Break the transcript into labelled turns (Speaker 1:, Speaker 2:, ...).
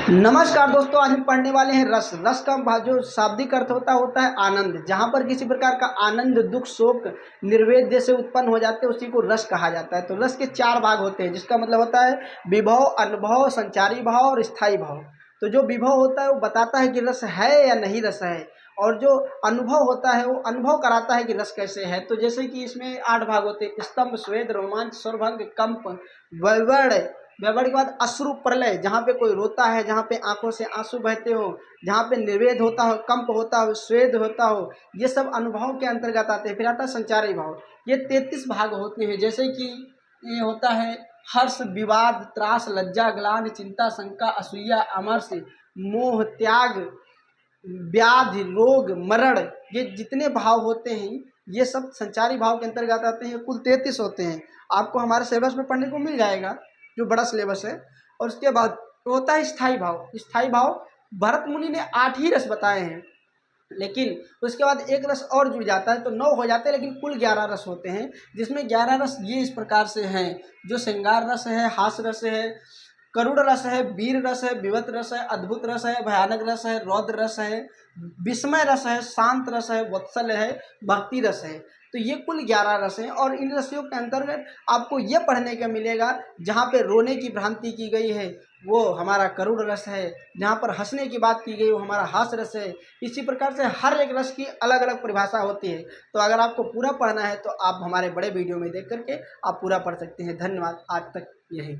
Speaker 1: नमस्कार दोस्तों, आज हम पढ़ने वाले हैं रस। रस का जो शाब्दिक अर्थ होता है आनंद। जहाँ पर किसी प्रकार का आनंद, दुख, शोक, निर्वेद जैसे उत्पन्न हो जाते हैं उसी को रस कहा जाता है। तो रस के 4 भाग होते हैं, जिसका मतलब होता है विभव, अनुभव, संचारी भाव और स्थायी भाव। तो जो विभव होता है वो बताता है कि रस है या नहीं रस है, और जो अनुभव होता है वो अनुभव कराता है कि रस कैसे है। तो जैसे कि इसमें 8 भाग होते हैं: स्तंभ, स्वेद, रोमांच, स्वरभंग, कंप, वैवर्ण। वैवर्ण के बाद अश्रु प्रलय, जहाँ पे कोई रोता है, जहाँ पे आंखों से आंसू बहते हो, जहाँ पे निर्वेद होता हो, कंप होता हो, स्वेद होता हो, ये सब अनुभव के अंतर्गत आते हैं। फिर आता है संचारी भाव। ये 33 भाग होते हैं, जैसे कि ये होता है हर्ष, विवाद, त्रास, लज्जा, ग्लानि, चिंता, शंका, असूया, अमर्ष, मोह, त्याग, व्याधि, रोग, मरण। ये जितने भाव होते हैं ये सब संचारी भाव के अंतर्गत आते हैं। कुल 33 होते हैं। आपको हमारे सिलेबस में पढ़ने को मिल जाएगा, जो बड़ा सिलेबस है। और उसके बाद होता है स्थायी भाव। स्थायी भाव भरत मुनि ने 8 ही रस बताए हैं, लेकिन उसके बाद एक रस और जुड़ जाता है तो 9 हो जाते हैं, लेकिन कुल 11 रस होते हैं। जिसमें 11 रस ये इस प्रकार से हैं: जो श्रृंगार रस है, हास्य रस है, करुण रस है, वीर रस है, विवत रस है, अद्भुत रस है, भयानक रस है, रौद्र रस है, विस्मय रस है, शांत रस है, वत्सल है, भक्ति रस है। तो ये कुल 11 रस हैं। और इन रसों के अंतर्गत आपको ये पढ़ने का मिलेगा, जहाँ पे रोने की भ्रांति की गई है वो हमारा करुण रस है, जहाँ पर हंसने की बात की गई वो हमारा हास्य रस है। इसी प्रकार से हर एक रस की अलग अलग परिभाषा होती है। तो अगर आपको पूरा पढ़ना है तो आप हमारे बड़े वीडियो में देख करके आप पूरा पढ़ सकते हैं। धन्यवाद। आज तक यही।